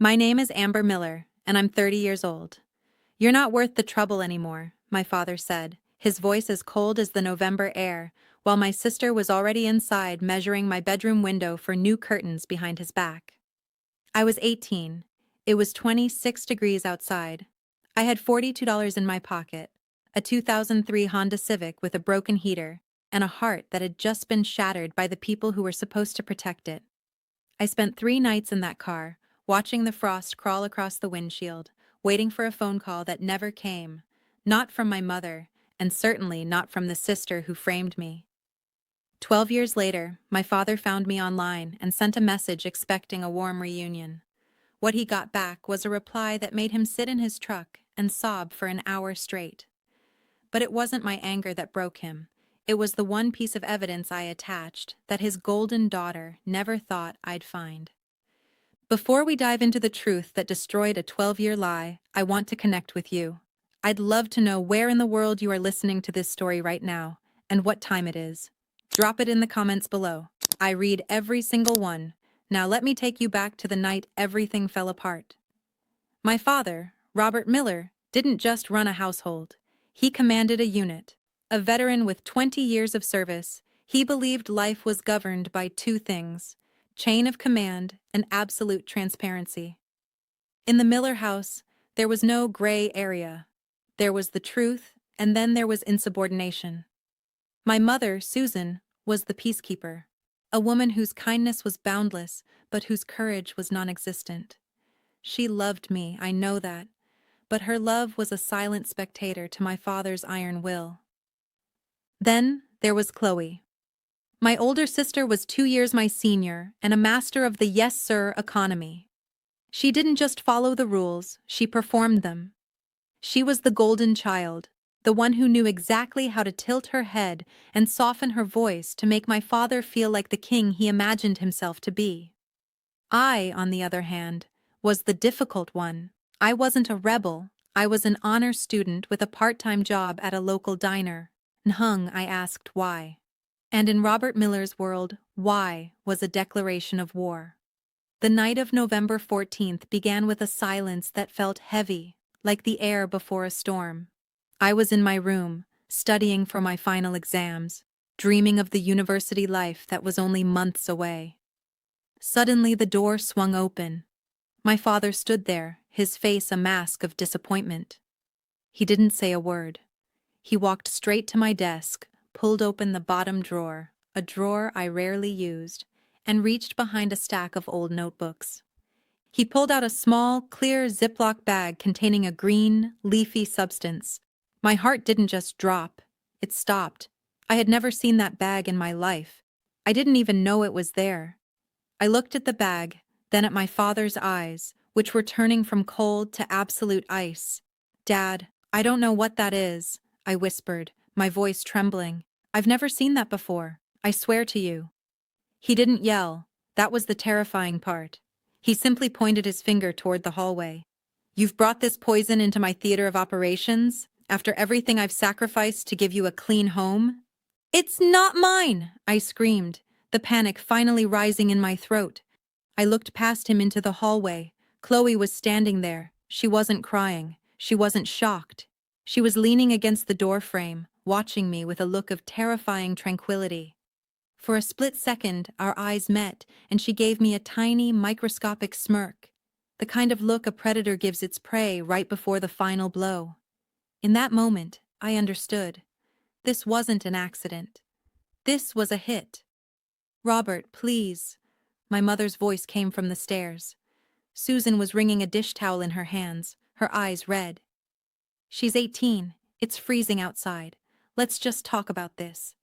My name is Amber Miller, and I'm 30 years old. You're not worth the trouble anymore, my father said, his voice as cold as the November air, while my sister was already inside measuring my bedroom window for new curtains behind his back. I was 18. It was 26 degrees outside. I had $42 in my pocket, a 2003 Honda Civic with a broken heater, and a heart that had just been shattered by the people who were supposed to protect it. I spent 3 nights in that car, watching the frost crawl across the windshield, waiting for a phone call that never came, not from my mother, and certainly not from the sister who framed me. 12 years later, my father found me online and sent a message expecting a warm reunion. What he got back was a reply that made him sit in his truck and sob for an hour straight. But it wasn't my anger that broke him. It was the one piece of evidence I attached that his golden daughter never thought I'd find. Before we dive into the truth that destroyed a 12-year lie, I want to connect with you. I'd love to know where in the world you are listening to this story right now, and what time it is. Drop it in the comments below. I read every single one. Now let me take you back to the night everything fell apart. My father, Robert Miller, didn't just run a household. He commanded a unit. A veteran with 20 years of service, he believed life was governed by two things: chain of command and absolute transparency. In the Miller house, there was no gray area. There was the truth, and then there was insubordination. My mother, Susan, was the peacekeeper, a woman whose kindness was boundless, but whose courage was non-existent. She loved me, I know that, but her love was a silent spectator to my father's iron will. Then there was Chloe. My older sister was 2 years my senior and a master of the yes sir economy. She didn't just follow the rules, she performed them. She was the golden child, the one who knew exactly how to tilt her head and soften her voice to make my father feel like the king he imagined himself to be. I, on the other hand, was the difficult one. I wasn't a rebel. I was an honor student with a part-time job at a local diner. Nhung, I asked why. And in Robert Miller's world, why was a declaration of war. The night of November 14th began with a silence that felt heavy, like the air before a storm. I was in my room, studying for my final exams, dreaming of the university life that was only months away. Suddenly the door swung open. My father stood there, his face a mask of disappointment. He didn't say a word. He walked straight to my desk, pulled open the bottom drawer, a drawer I rarely used, and reached behind a stack of old notebooks. He pulled out a small, clear Ziploc bag containing a green, leafy substance. My heart didn't just drop, it stopped. I had never seen that bag in my life. I didn't even know it was there. I looked at the bag, then at my father's eyes, which were turning from cold to absolute ice. "Dad, I don't know what that is," I whispered, my voice trembling. "I've never seen that before. I swear to you." He didn't yell. That was the terrifying part. He simply pointed his finger toward the hallway. "You've brought this poison into my theater of operations, after everything I've sacrificed to give you a clean home?" "It's not mine!" I screamed, the panic finally rising in my throat. I looked past him into the hallway. Chloe was standing there. She wasn't crying. She wasn't shocked. She was leaning against the doorframe, watching me with a look of terrifying tranquility. For a split second, our eyes met, and she gave me a tiny, microscopic smirk, the kind of look a predator gives its prey right before the final blow. In that moment, I understood. This wasn't an accident. This was a hit. "Robert, please." My mother's voice came from the stairs. Susan was wringing a dish towel in her hands, her eyes red. "She's 18. It's freezing outside. Let's just talk about this."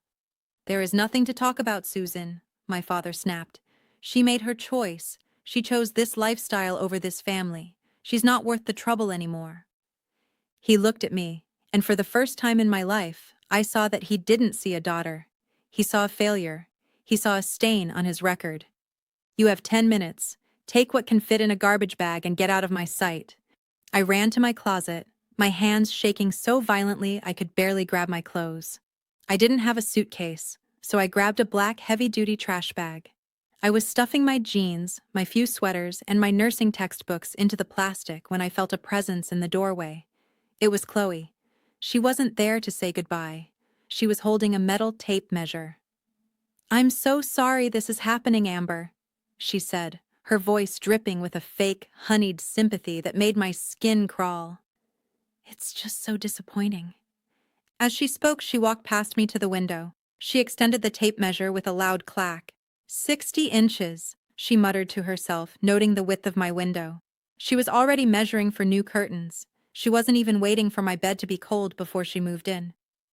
"There is nothing to talk about, Susan," my father snapped. "She made her choice. She chose this lifestyle over this family. She's not worth the trouble anymore." He looked at me, and for the first time in my life, I saw that he didn't see a daughter. He saw a failure. He saw a stain on his record. "You have 10 minutes. Take what can fit in a garbage bag and get out of my sight." I ran to my closet, my hands shaking so violently I could barely grab my clothes. I didn't have a suitcase, so I grabbed a black heavy-duty trash bag. I was stuffing my jeans, my few sweaters, and my nursing textbooks into the plastic when I felt a presence in the doorway. It was Chloe. She wasn't there to say goodbye. She was holding a metal tape measure. "I'm so sorry this is happening, Amber," she said, her voice dripping with a fake, honeyed sympathy that made my skin crawl. "It's just so disappointing." As she spoke, she walked past me to the window. She extended the tape measure with a loud clack. 60 inches, she muttered to herself, noting the width of my window. She was already measuring for new curtains. She wasn't even waiting for my bed to be cold before she moved in.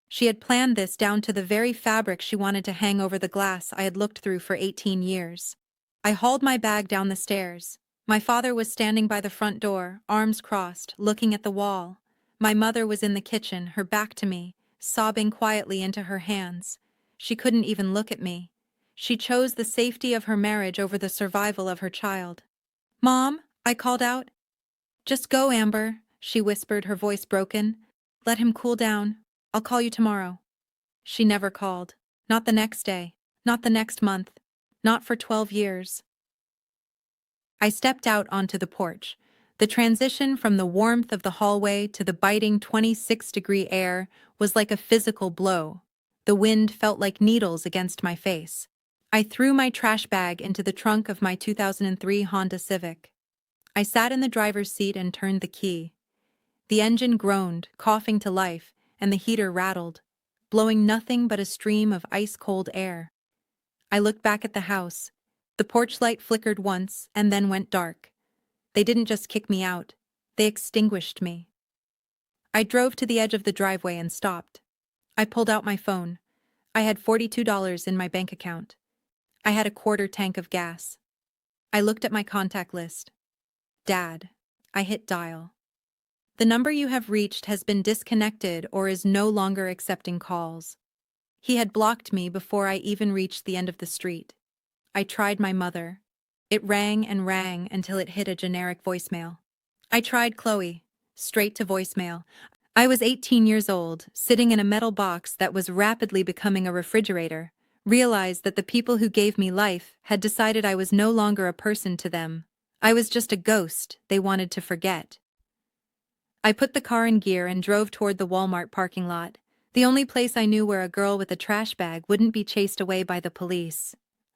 She had planned this down to the very fabric she wanted to hang over the glass I had looked through for 18 years. I hauled my bag down the stairs. My father was standing by the front door, arms crossed, looking at the wall. My mother was in the kitchen, her back to me, sobbing quietly into her hands. She couldn't even look at me. She chose the safety of her marriage over the survival of her child. "Mom," I called out. "Just go, Amber," she whispered, her voice broken. "Let him cool down. I'll call you tomorrow." She never called. Not the next day. Not the next month. Not for 12 years. I stepped out onto the porch. The transition from the warmth of the hallway to the biting 26-degree air was like a physical blow. The wind felt like needles against my face. I threw my trash bag into the trunk of my 2003 Honda Civic. I sat in the driver's seat and turned the key. The engine groaned, coughing to life, and the heater rattled, blowing nothing but a stream of ice-cold air. I looked back at the house. The porch light flickered once and then went dark. They didn't just kick me out, they extinguished me. I drove to the edge of the driveway and stopped. I pulled out my phone. I had $42 in my bank account. I had a quarter tank of gas. I looked at my contact list. Dad. I hit dial. "The number you have reached has been disconnected or is no longer accepting calls." He had blocked me before I even reached the end of the street. I tried my mother. It rang and rang until it hit a generic voicemail. I tried Chloe. Straight to voicemail. I was 18 years old, sitting in a metal box that was rapidly becoming a refrigerator, realized that the people who gave me life had decided I was no longer a person to them. I was just a ghost they wanted to forget. I put the car in gear and drove toward the Walmart parking lot, the only place I knew where a girl with a trash bag wouldn't be chased away by the police.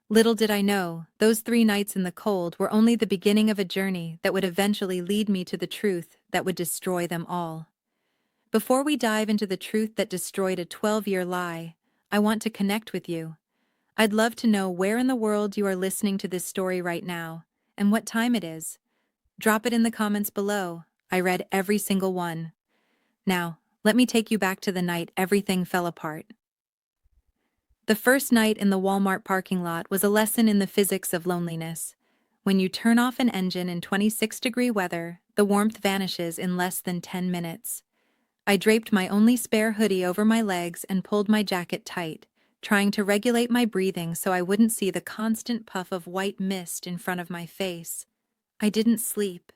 Little did I know, those 3 nights in the cold were only the beginning of a journey that would eventually lead me to the truth that would destroy them all. Before we dive into the truth that destroyed a 12-year lie, I want to connect with you. I'd love to know where in the world you are listening to this story right now, and what time it is. Drop it in the comments below. I read every single one. Now, let me take you back to the night everything fell apart. The first night in the Walmart parking lot was a lesson in the physics of loneliness. When you turn off an engine in 26-degree weather, the warmth vanishes in less than 10 minutes. I draped my only spare hoodie over my legs and pulled my jacket tight, trying to regulate my breathing so I wouldn't see the constant puff of white mist in front of my face. I didn't sleep.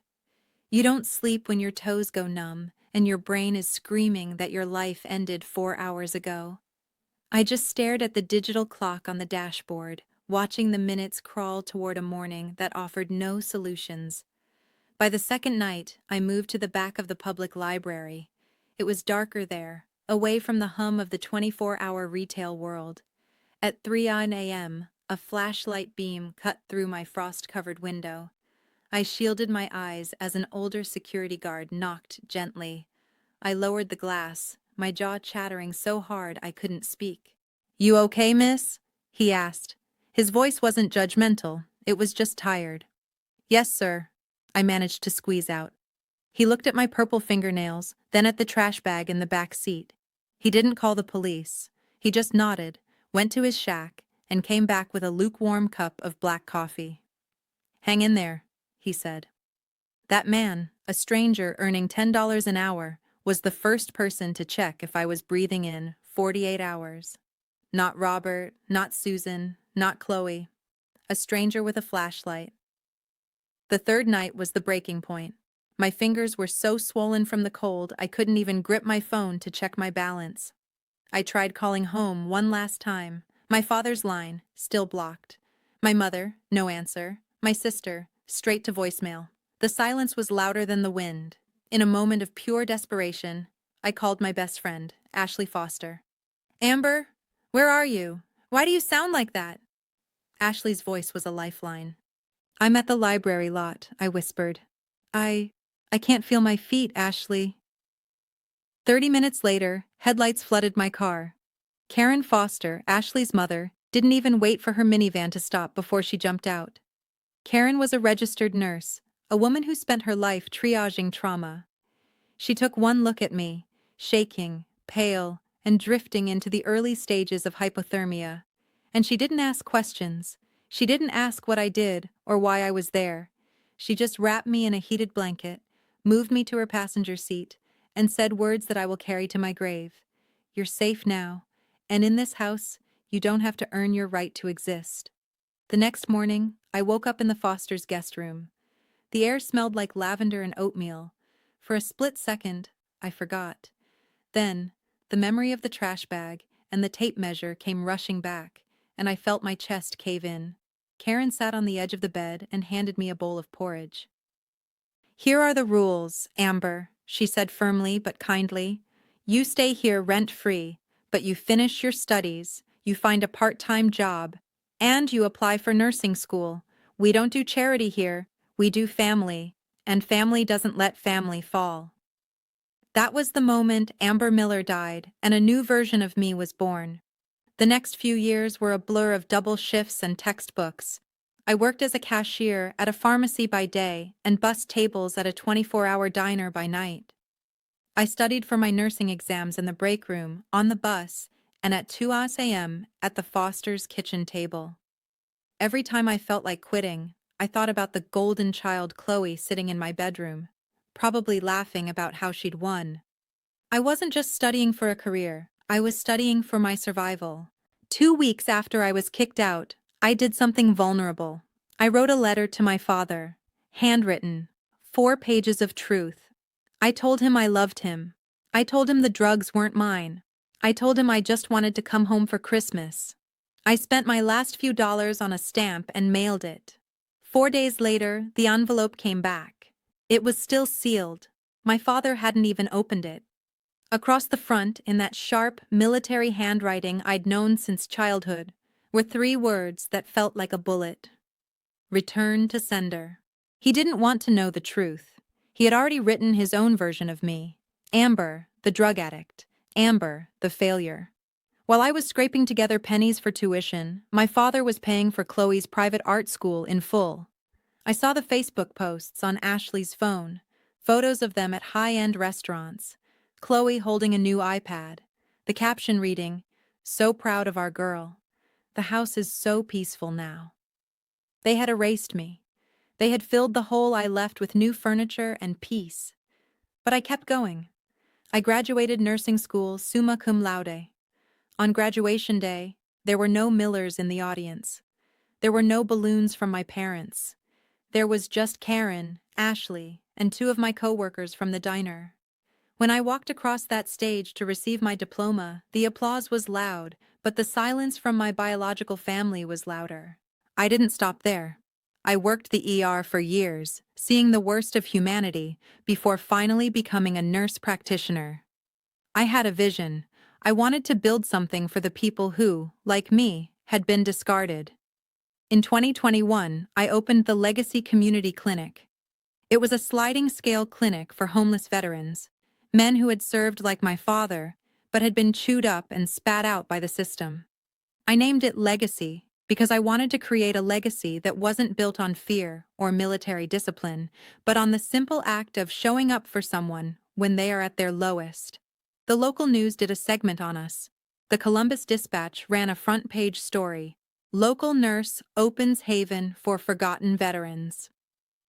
You don't sleep when your toes go numb and your brain is screaming that your life ended 4 hours ago. I just stared at the digital clock on the dashboard, watching the minutes crawl toward a morning that offered no solutions. By the second night, I moved to the back of the public library. It was darker there, away from the hum of the 24-hour retail world. At 3 a.m., a flashlight beam cut through my frost-covered window. I shielded my eyes as an older security guard knocked gently. I lowered the glass, my jaw chattering so hard I couldn't speak. "You okay, miss?" he asked. His voice wasn't judgmental, it was just tired. "Yes, sir," I managed to squeeze out. He looked at my purple fingernails, then at the trash bag in the back seat. He didn't call the police. He just nodded, went to his shack, and came back with a lukewarm cup of black coffee. "Hang in there," he said. That man, a stranger earning $10 an hour, was the first person to check if I was breathing in 48 hours. Not Robert, not Susan, not Chloe. A stranger with a flashlight. The third night was the breaking point. My fingers were so swollen from the cold I couldn't even grip my phone to check my balance. I tried calling home one last time. My father's line, still blocked. My mother, no answer. My sister, straight to voicemail. The silence was louder than the wind. In a moment of pure desperation, I called my best friend, Ashley Foster. Amber, where are you? Why do you sound like that? Ashley's voice was a lifeline. I'm at the library lot, I whispered. I can't feel my feet, Ashley. 30 minutes later, headlights flooded my car. Karen Foster, Ashley's mother, didn't even wait for her minivan to stop before she jumped out. Karen was a registered nurse, a woman who spent her life triaging trauma. She took one look at me, shaking, pale, and drifting into the early stages of hypothermia. And she didn't ask questions. She didn't ask what I did or why I was there. She just wrapped me in a heated blanket, moved me to her passenger seat, and said words that I will carry to my grave. You're safe now, and in this house, you don't have to earn your right to exist. The next morning, I woke up in the Foster's guest room. The air smelled like lavender and oatmeal. For a split second, I forgot. Then, the memory of the trash bag and the tape measure came rushing back, and I felt my chest cave in. Karen sat on the edge of the bed and handed me a bowl of porridge. Here are the rules, Amber, she said firmly but kindly. You stay here rent-free, but you finish your studies, you find a part-time job, and you apply for nursing school. We don't do charity here, we do family, and family doesn't let family fall. That was the moment Amber Miller died, and a new version of me was born. The next few years were a blur of double shifts and textbooks. I worked as a cashier at a pharmacy by day and bussed tables at a 24-hour diner by night. I studied for my nursing exams in the break room, on the bus, and at 2 a.m. at the Foster's kitchen table. Every time I felt like quitting, I thought about the golden child Chloe sitting in my bedroom, probably laughing about how she'd won. I wasn't just studying for a career, I was studying for my survival. 2 weeks after I was kicked out, I did something vulnerable. I wrote a letter to my father, handwritten, 4 pages of truth. I told him I loved him. I told him the drugs weren't mine. I told him I just wanted to come home for Christmas. I spent my last few dollars on a stamp and mailed it. 4 days later, the envelope came back. It was still sealed. My father hadn't even opened it. Across the front, in that sharp, military handwriting I'd known since childhood, were 3 words that felt like a bullet. Return to sender. He didn't want to know the truth. He had already written his own version of me. Amber, the drug addict. Amber, the failure. While I was scraping together pennies for tuition, my father was paying for Chloe's private art school in full. I saw the Facebook posts on Ashley's phone, photos of them at high-end restaurants. Chloe holding a new iPad. The caption reading, "So proud of our girl. The house is so peaceful now." They had erased me. They had filled the hole I left with new furniture and peace. But I kept going. I graduated nursing school summa cum laude. On graduation day, there were no Millers in the audience. There were no balloons from my parents. There was just Karen, Ashley, and 2 of my coworkers from the diner. When I walked across that stage to receive my diploma, the applause was loud, but the silence from my biological family was louder. I didn't stop there. I worked the ER for years, seeing the worst of humanity, before finally becoming a nurse practitioner. I had a vision. I wanted to build something for the people who, like me, had been discarded. In 2021, I opened the Legacy Community Clinic. It was a sliding-scale clinic for homeless veterans, men who had served like my father, but had been chewed up and spat out by the system. I named it Legacy because I wanted to create a legacy that wasn't built on fear or military discipline, but on the simple act of showing up for someone when they are at their lowest. The local news did a segment on us. The Columbus Dispatch ran a front-page story, "Local Nurse Opens Haven for Forgotten Veterans."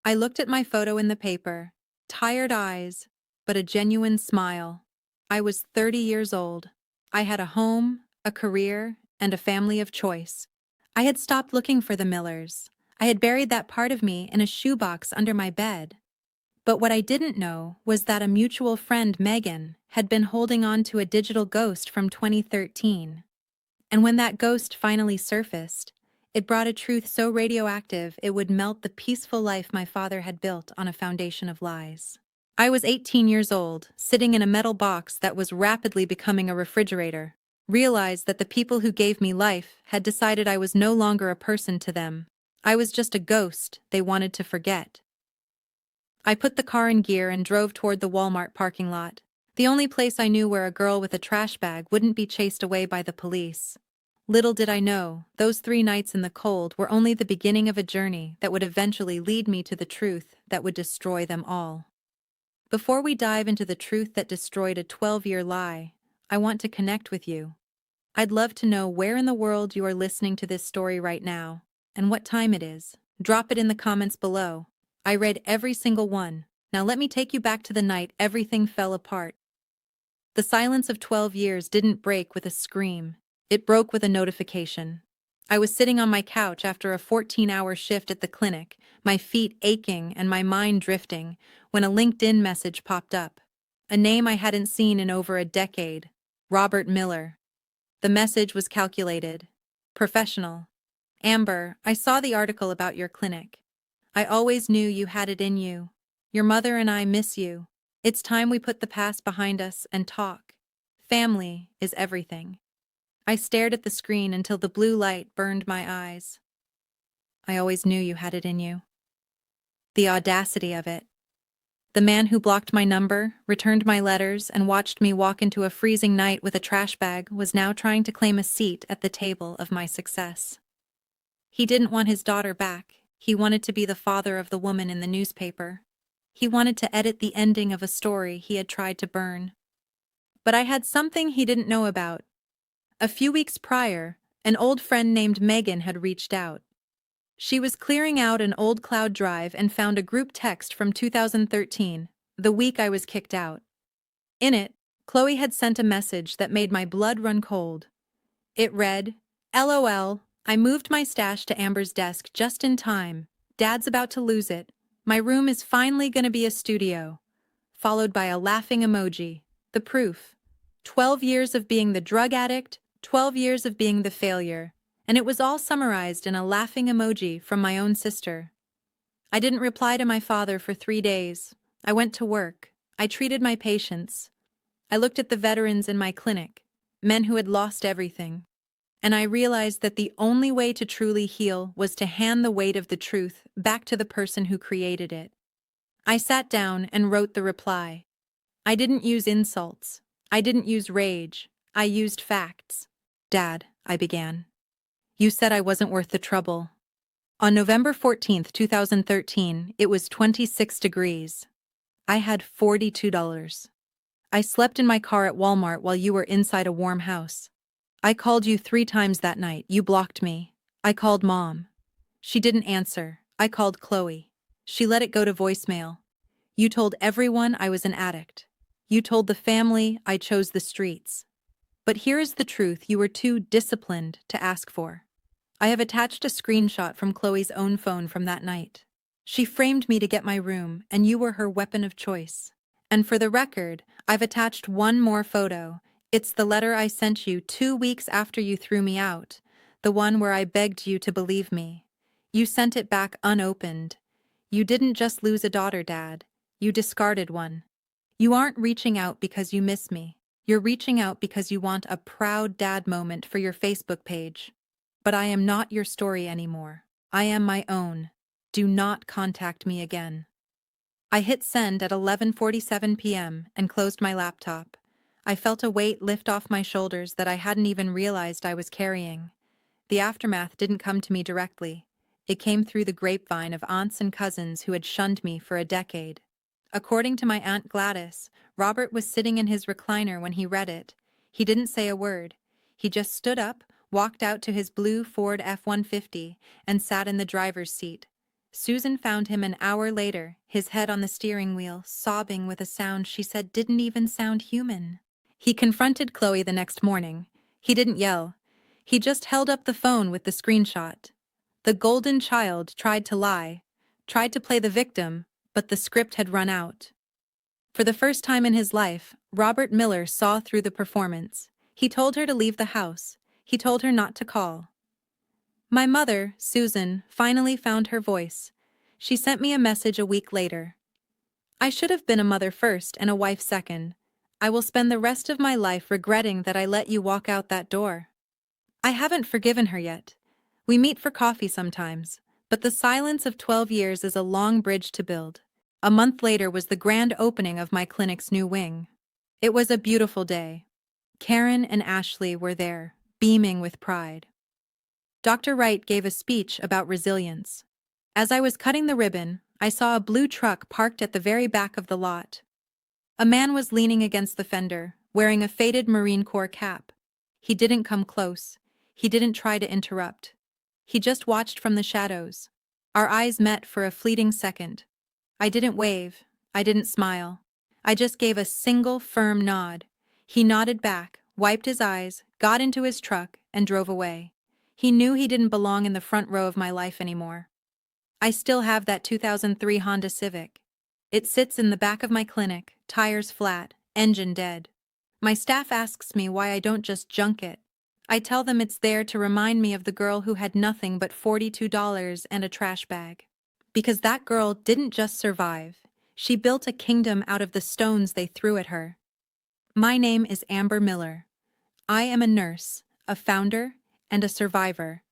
I looked at my photo in the paper, tired eyes, but a genuine smile. I was 30 years old. I had a home, a career, and a family of choice. I had stopped looking for the Millers. I had buried that part of me in a shoebox under my bed. But what I didn't know was that a mutual friend, Megan, had been holding on to a digital ghost from 2013. And when that ghost finally surfaced, It brought a truth so radioactive it would melt the peaceful life my father had built on a foundation of lies. I was 18 years old, sitting in a metal box that was rapidly becoming a refrigerator. Realized that the people who gave me life had decided I was no longer a person to them. I was just a ghost they wanted to forget. I put the car in gear and drove toward the Walmart parking lot, the only place I knew where a girl with a trash bag wouldn't be chased away by the police. Little did I know, those 3 nights in the cold were only the beginning of a journey that would eventually lead me to the truth that would destroy them all. Before we dive into the truth that destroyed a 12-year lie, I want to connect with you. I'd love to know where in the world you are listening to this story right now, and what time it is. Drop it in the comments below. I read every single one. Now let me take you back to the night everything fell apart. The silence of 12 years didn't break with a scream. It broke with a notification. I was sitting on my couch after a 14-hour shift at the clinic, my feet aching and my mind drifting, when a LinkedIn message popped up. A name I hadn't seen in over a decade. Robert Miller. The message was calculated. Professional. Amber, I saw the article about your clinic. I always knew you had it in you. Your mother and I miss you. It's time we put the past behind us and talk. Family is everything. I stared at the screen until the blue light burned my eyes. I always knew you had it in you. The audacity of it. The man who blocked my number, returned my letters, and watched me walk into a freezing night with a trash bag was now trying to claim a seat at the table of my success. He didn't want his daughter back. He wanted to be the father of the woman in the newspaper. He wanted to edit the ending of a story he had tried to burn. But I had something he didn't know about. A few weeks prior, an old friend named Megan had reached out. She was clearing out an old cloud drive and found a group text from 2013, the week I was kicked out. In it, Chloe had sent a message that made my blood run cold. It read, "LOL, I moved my stash to Amber's desk just in time. Dad's about to lose it. My room is finally gonna be a studio." Followed by a laughing emoji. The proof. 12 years of being the drug addict, 12 years of being the failure. And it was all summarized in a laughing emoji from my own sister. I didn't reply to my father for 3 days. I went to work. I treated my patients. I looked at the veterans in my clinic, men who had lost everything. And I realized that the only way to truly heal was to hand the weight of the truth back to the person who created it. I sat down and wrote the reply. I didn't use insults. I didn't use rage. I used facts. "Dad," I began. "You said I wasn't worth the trouble." On November 14th, 2013, it was 26 degrees. I had $42. I slept in my car at Walmart while you were inside a warm house. I called you 3 times that night. You blocked me. I called Mom. She didn't answer. I called Chloe. She let it go to voicemail. You told everyone I was an addict. You told the family I chose the streets. But here is the truth you were too disciplined to ask for. I have attached a screenshot from Chloe's own phone from that night. She framed me to get my room, and you were her weapon of choice. And for the record, I've attached one more photo. It's the letter I sent you 2 weeks after you threw me out, the one where I begged you to believe me. You sent it back unopened. You didn't just lose a daughter, Dad. You discarded one. You aren't reaching out because you miss me. You're reaching out because you want a proud dad moment for your Facebook page. But I am not your story anymore. I am my own. Do not contact me again. I hit send at 11:47 p.m. and closed my laptop. I felt a weight lift off my shoulders that I hadn't even realized I was carrying. The aftermath didn't come to me directly. It came through the grapevine of aunts and cousins who had shunned me for a decade. According to my Aunt Gladys, Robert was sitting in his recliner when he read it. He didn't say a word. He just stood up, walked out to his blue Ford F-150, and sat in the driver's seat. Susan found him an hour later, his head on the steering wheel, sobbing with a sound she said didn't even sound human. He confronted Chloe the next morning. He didn't yell. He just held up the phone with the screenshot. The golden child tried to lie, tried to play the victim, but the script had run out. For the first time in his life, Robert Miller saw through the performance. He told her to leave the house. He told her not to call. My mother, Susan, finally found her voice. She sent me a message a week later. I should have been a mother first and a wife second. I will spend the rest of my life regretting that I let you walk out that door. I haven't forgiven her yet. We meet for coffee sometimes, but the silence of 12 years is a long bridge to build. A month later was the grand opening of my clinic's new wing. It was a beautiful day. Karen and Ashley were there, beaming with pride. Dr. Wright gave a speech about resilience. As I was cutting the ribbon, I saw a blue truck parked at the very back of the lot. A man was leaning against the fender, wearing a faded Marine Corps cap. He didn't come close. He didn't try to interrupt. He just watched from the shadows. Our eyes met for a fleeting second. I didn't wave. I didn't smile. I just gave a single firm nod. He nodded back, wiped his eyes, got into his truck, and drove away. He knew he didn't belong in the front row of my life anymore. I still have that 2003 Honda Civic. It sits in the back of my clinic, tires flat, engine dead. My staff asks me why I don't just junk it. I tell them it's there to remind me of the girl who had nothing but $42 and a trash bag. Because that girl didn't just survive. She built a kingdom out of the stones they threw at her. My name is Amber Miller. I am a nurse, a founder, and a survivor,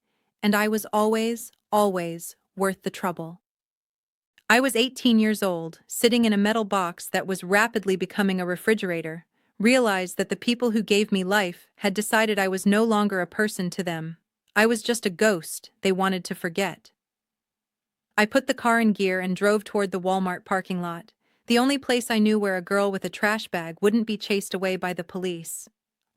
and I was always, always worth the trouble. I was 18 years old, sitting in a metal box that was rapidly becoming a refrigerator, realized that the people who gave me life had decided I was no longer a person to them. I was just a ghost they wanted to forget. I put the car in gear and drove toward the Walmart parking lot, the only place I knew where a girl with a trash bag wouldn't be chased away by the police.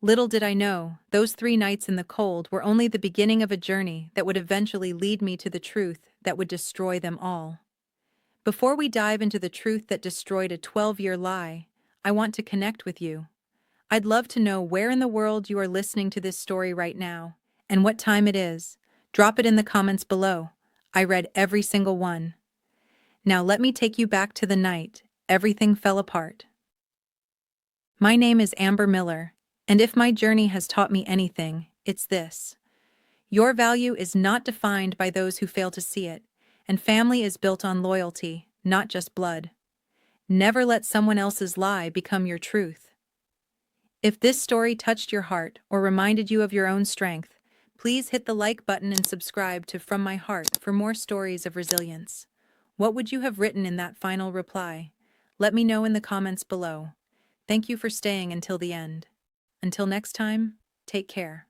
Little did I know, those 3 nights in the cold were only the beginning of a journey that would eventually lead me to the truth that would destroy them all. Before we dive into the truth that destroyed a 12-year lie, I want to connect with you. I'd love to know where in the world you are listening to this story right now, and what time it is. Drop it in the comments below. I read every single one. Now let me take you back to the night everything fell apart. My name is Amber Miller, and if my journey has taught me anything, it's this. Your value is not defined by those who fail to see it, and family is built on loyalty, not just blood. Never let someone else's lie become your truth. If this story touched your heart or reminded you of your own strength, please hit the like button and subscribe to From My Heart for more stories of resilience. What would you have written in that final reply? Let me know in the comments below. Thank you for staying until the end. Until next time, take care.